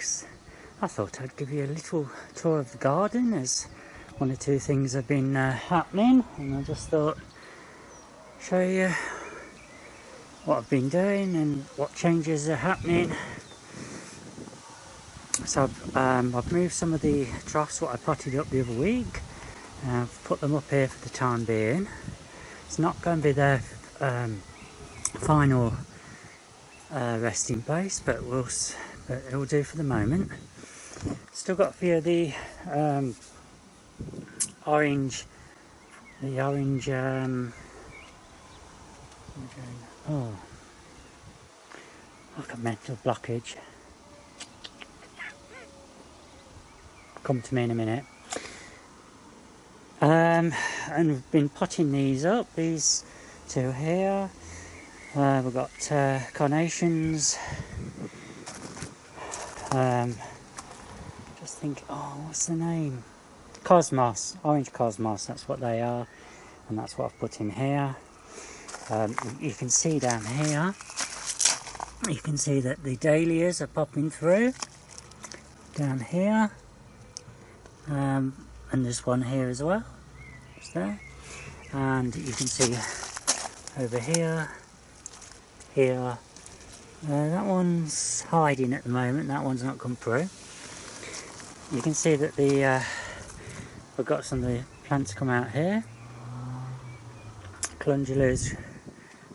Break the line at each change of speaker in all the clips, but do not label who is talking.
because I thought I'd give you a little tour of the garden, as one or two things have been happening, and I just thought show you what I've been doing and what changes are happening. So I've moved some of the troughs what I potted up the other week. I've put them up here for the time being. It's not going to be their final resting place, but it'll do for the moment. Still got a few of the orange. Oh, like a mental blockage. Come to me in a minute. And we've been potting these up. These two here. We've got carnations. Just think, oh, what's the name? Cosmos, orange cosmos. That's what they are, and that's what I've put in here. You can see down here. You can see that the dahlias are popping through down here, and there's one here as well. Just there, and you can see over here. That one's hiding at the moment. That one's not come through. You can see that we've got some of the plants come out here. Calendulas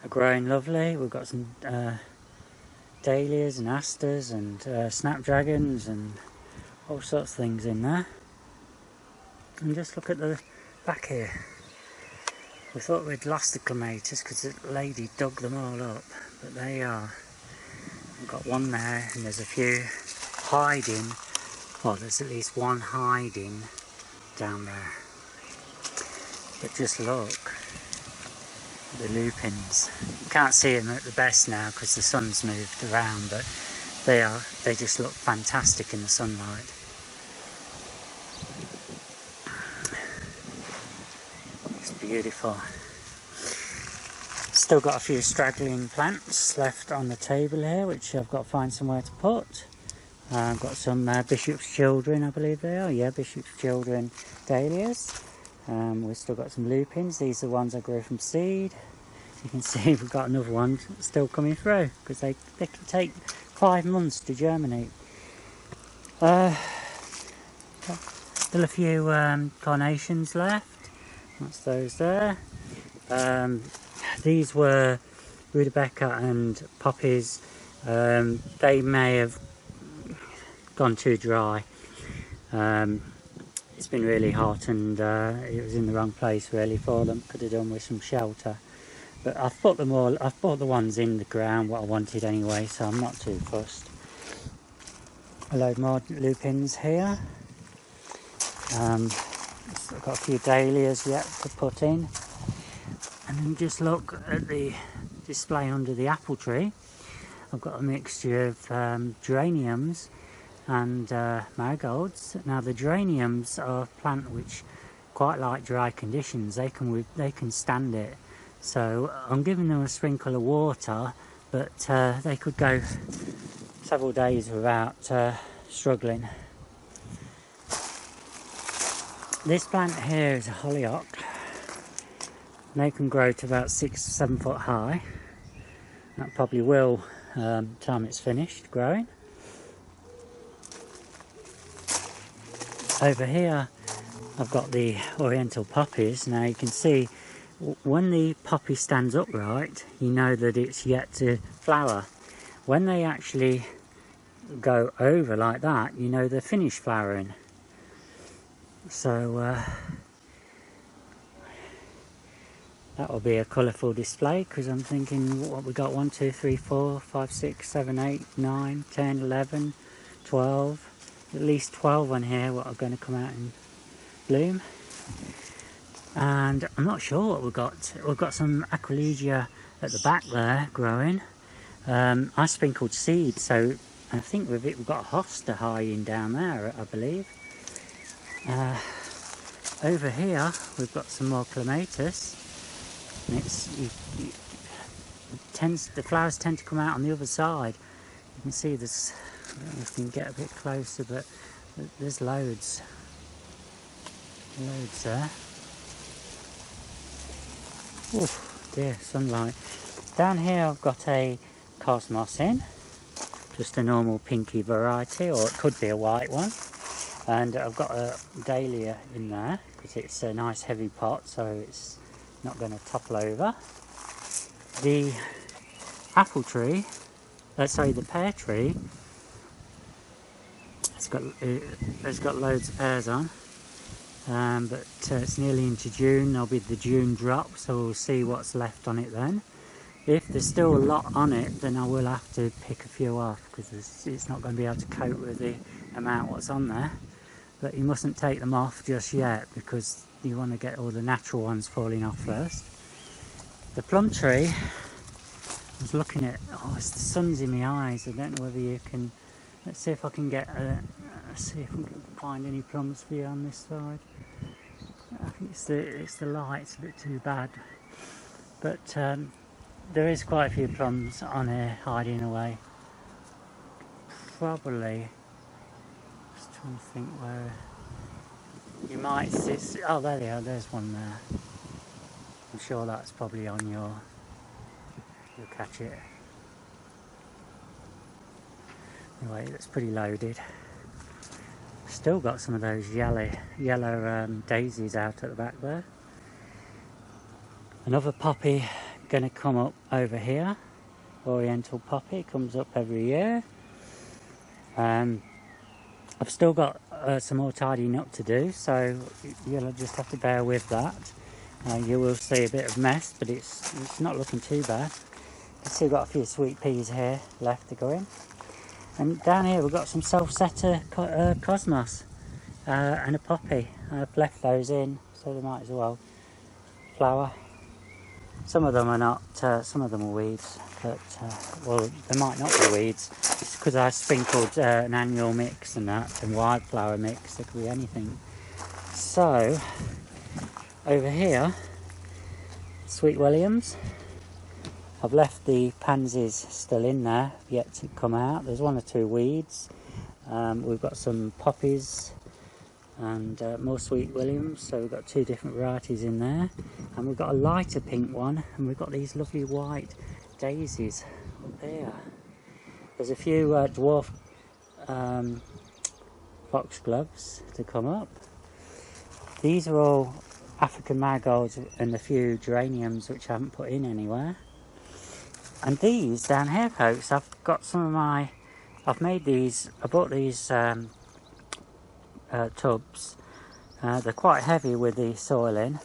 are growing lovely. We've got some dahlias and asters and snapdragons and all sorts of things in there. And just look at the back here. We thought we'd lost the clematis because the lady dug them all up, but they are. We've got one there, and there's a few hiding. Well, there's at least one hiding down there. But just look at the lupins. You can't see them at the best now because the sun's moved around, but they just look fantastic in the sunlight. It's beautiful. Still got a few straggling plants left on the table here, which I've got to find somewhere to put. I've got some Bishop's Children, I believe they are. Yeah, Bishop's Children dahlias. We've still got some lupins. These are the ones I grew from seed. You can see we've got another one still coming through because they can take 5 months to germinate. Still a few carnations left. That's those there. These were rutabaga and poppies. They may have gone too dry. It's been really hot, and it was in the wrong place really for them. Could have done with some shelter, but I've put them all. I've put the ones in the ground what I wanted anyway, so I'm not too fussed. A load more lupins here. I've got a few dahlias yet to put in, and then just look at the display under the apple tree. I've got a mixture of geraniums and marigolds. Now the geraniums are a plant which quite like dry conditions. They can stand it. So I'm giving them a sprinkle of water, but they could go several days without struggling. This plant here is a hollyhock. They can grow to about 6 or 7 foot high. That probably will time it's finished growing. Over here I've got the oriental poppies. Now you can see when the poppy stands upright, you know that it's yet to flower. When they actually go over like that, you know they're finished flowering. So that will be a colourful display, because I'm thinking what we got: 1, 2, 3, 4, 5, 6, 7, 8, 9, 10, 11, 12, at least 12 on here what are going to come out in bloom. And I'm not sure what we've got. We've got some Aquilegia at the back there growing. I sprinkled seed, so I think we've got a hosta hiding down there, I believe. Over here we've got some more clematis. And the flowers tend to come out on the other side. You can see there's I don't know if we can get a bit closer, but there's loads there. Oof, dear, sunlight. Down here I've got a cosmos in, just a normal pinky variety, or it could be a white one. And I've got a dahlia in there because it's a nice heavy pot, so it's not going to topple over. The apple tree, the pear tree, it's got loads of pears on, but it's nearly into June. There'll be the June drop, so we'll see what's left on it then. If there's still a lot on it, then I will have to pick a few off because it's not going to be able to cope with the amount what's on there. But you mustn't take them off just yet because you want to get all the natural ones falling off first. The plum tree, I was looking at, the sun's in my eyes. I don't know whether you can, let's see if I can get, see if we can find any plums for you on this side. I think it's the light, it's a bit too bad. But there is quite a few plums on here hiding away. Probably, just trying to think where you might see. Oh, there they are. There's one there. I'm sure that's probably on you'll catch it. Anyway, that's pretty loaded. Still got some of those yellow daisies out at the back there. Another poppy going to come up over here. Oriental poppy comes up every year. I've still got some more tidying up to do, so you'll just have to bear with that. You will see a bit of mess, but it's not looking too bad. I've still got a few sweet peas here left to go in. And down here we've got some self-setter cosmos and a poppy. I've left those in, so they might as well flower. Some of them are not, some of them are weeds, but, well, they might not be weeds. It's because I sprinkled an annual mix and that, and wildflower mix, it could be anything. So, over here, Sweet Williams. I've left the pansies still in there, yet to come out. There's one or two weeds. We've got some poppies and more Sweet Williams, so we've got two different varieties in there. And we've got a lighter pink one, and we've got these lovely white daisies up there. There's a few dwarf foxgloves to come up. These are all African marigolds and a few geraniums which I haven't put in anywhere. And these down here, folks, I've got some of my, I've made these, I bought these tubs. They're quite heavy with the soil in,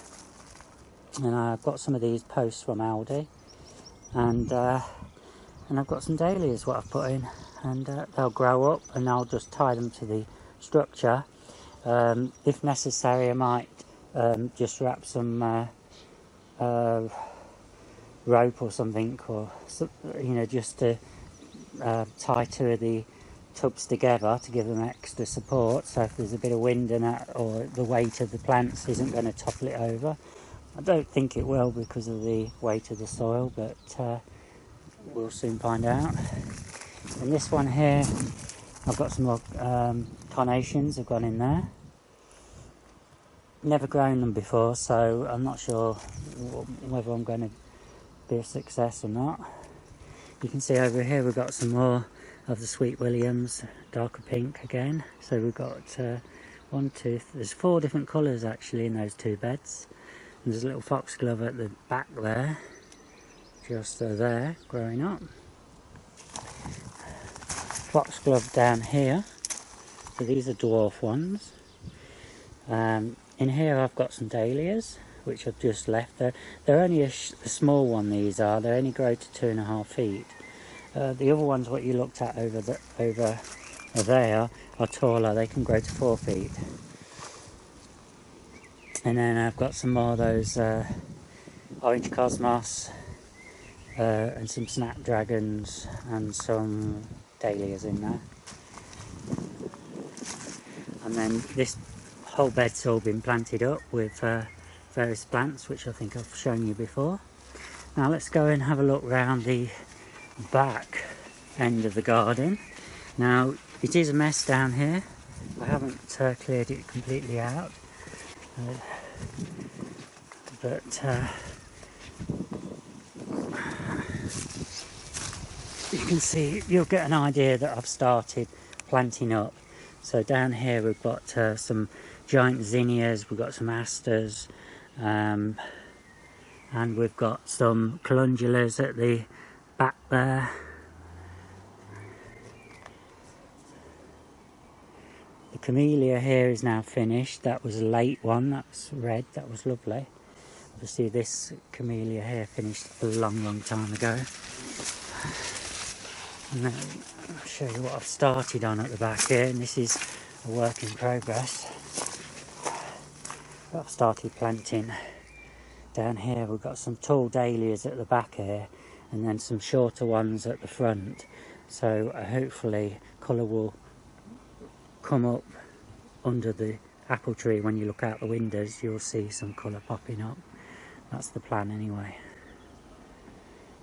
and I've got some of these posts from Aldi, and I've got some dahlias what I've put in, and they'll grow up, and I'll just tie them to the structure. If necessary, I might just wrap some rope or something, or just to tie two of the tubs together to give them extra support, so if there's a bit of wind in that, or the weight of the plants isn't going to topple it over. I don't think it will because of the weight of the soil, but we'll soon find out. And this one here, I've got some more carnations have gone in there. Never grown them before, so I'm not sure whether I'm going to be a success or not. You can see over here we've got some more of the Sweet Williams, darker pink again. So we've got there's 4 different colours actually in those 2 beds. And there's a little foxglove at the back there, just there, growing up. Foxglove down here, so these are dwarf ones. In here I've got some dahlias, which I've just left there. They're only a small one, these are. They only grow to 2.5 feet. The other ones, what you looked at over there, are taller. They can grow to 4 feet. And then I've got some more of those orange cosmos and some snapdragons and some dahlias in there. And then this whole bed's all been planted up with various plants, which I think I've shown you before. Now let's go and have a look round the back end of the garden. Now it is a mess down here. I haven't cleared it completely out, but you can see, you'll get an idea that I've started planting up. So down here we've got some giant zinnias, we've got some asters, and we've got some calendulas at the back there. The camellia here is now finished. That was a late one, that was red, that was lovely. Obviously this camellia here finished a long time ago. And then I'll show you what I've started on at the back here, and this is a work in progress. I've started planting down here. We've got some tall dahlias at the back here, and then some shorter ones at the front. So hopefully colour will come up under the apple tree. When you look out the windows, you'll see some colour popping up. That's the plan anyway.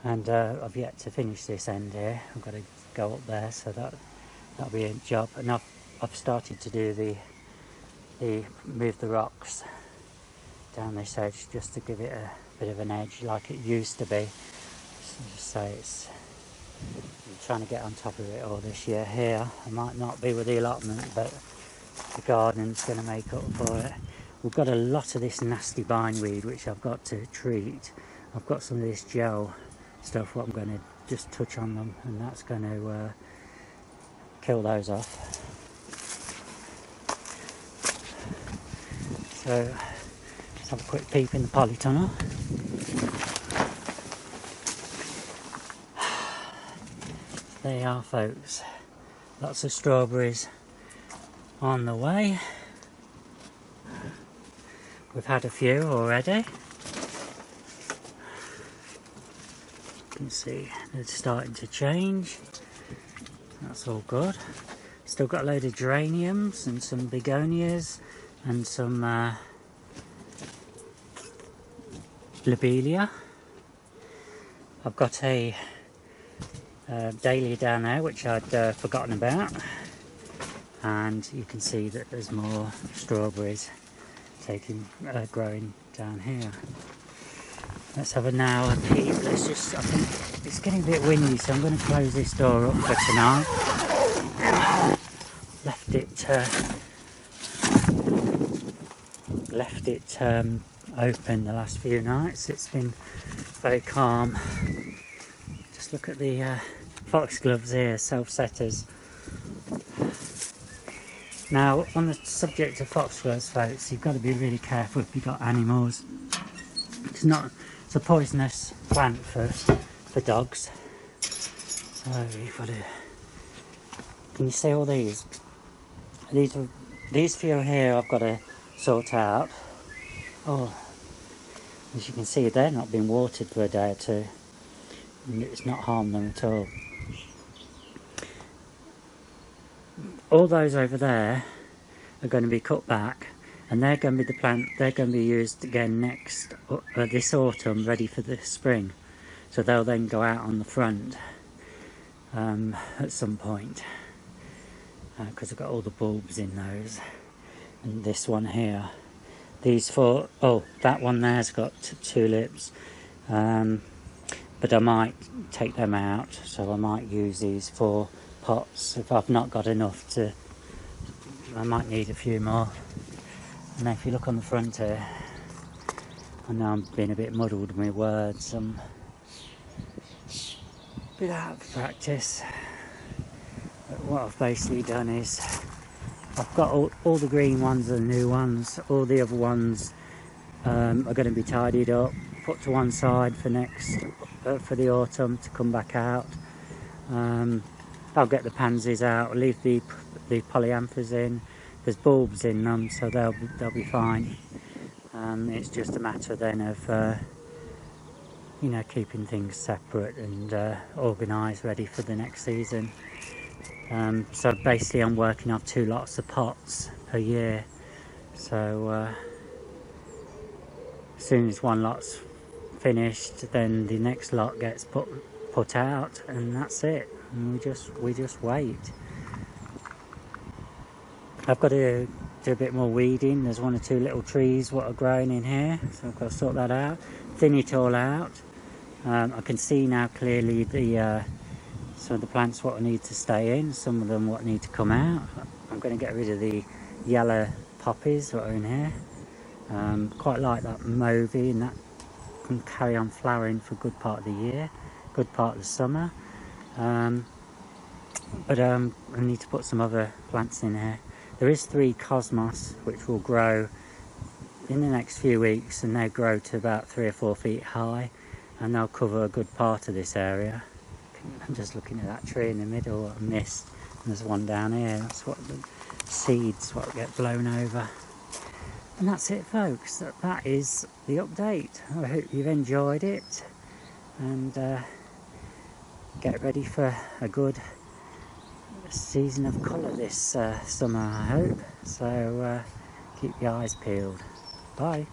And I've yet to finish this end here. I've got to go up there, so that'll be a job. And I've started to do the move the rocks down this edge, just to give it a bit of an edge like it used to be. So I'm trying to get on top of it all this year here. I might not be with the allotment, but the garden's going to make up for it. We've got a lot of this nasty bindweed which I've got to treat. I've got some of this gel stuff, what I'm going to just touch on them, and that's going to kill those off. So let's have a quick peep in the polytunnel. There you are, folks. Lots of strawberries on the way. We've had a few already. You can see they're starting to change. That's all good. Still got a load of geraniums and some begonias and some lobelia. I've got a dahlia down there which I'd forgotten about, and you can see that there's more strawberries growing down here. Let's have a peep. I think it's getting a bit windy, so I'm going to close this door up for tonight. Left it open the last few nights. It's been very calm. Just look at the foxgloves here, self-setters. Now, on the subject of foxgloves, folks, you've got to be really careful if you've got animals. It's a poisonous plant for dogs. So you've got to. Can you see all these? These few here I've got to sort out. Oh, as you can see, they're not been watered for a day or two, and it's not harmed them at all. All those over there are going to be cut back, and they're going to be they're going to be used again this autumn, ready for the spring. So they'll then go out on the front at some point, because I've got all the bulbs in those. And this one here, these four, that one there's got tulips, but I might take them out, so I might use these 4 pots if I've not got enough to. I might need a few more. And if you look on the front here, I know I'm being a bit muddled with my words, I'm a bit out of practice. But what I've basically done is I've got all the green ones are the new ones, all the other ones are going to be tidied up, put to one side for for the autumn to come back out. I'll get the pansies out, leave the polyanthers in. There's bulbs in them, so they'll be fine. It's just a matter then of keeping things separate and organised, ready for the next season. So basically I'm working off 2 lots of pots per year. So as soon as one lot's finished, then the next lot gets put out, and that's it. And we just wait. I've got to do a bit more weeding. There's 1 or 2 little trees what are growing in here, so I've got to sort that out, thin it all out. I can see now clearly the some of the plants what need to stay in, some of them what need to come out. I'm going to get rid of the yellow poppies that are in here. Quite like that mauvey, and that can carry on flowering for a good part of the year, good part of the summer. But I need to put some other plants in here. There is 3 cosmos which will grow in the next few weeks, and they grow to about 3 or 4 feet high, and they'll cover a good part of this area. I'm just looking at that tree in the middle what I missed, and there's one down here. That's what the seeds what get blown over. And that's it, folks. That is the update. I hope you've enjoyed it, and get ready for a good season of colour this summer, I hope. So keep your eyes peeled. Bye.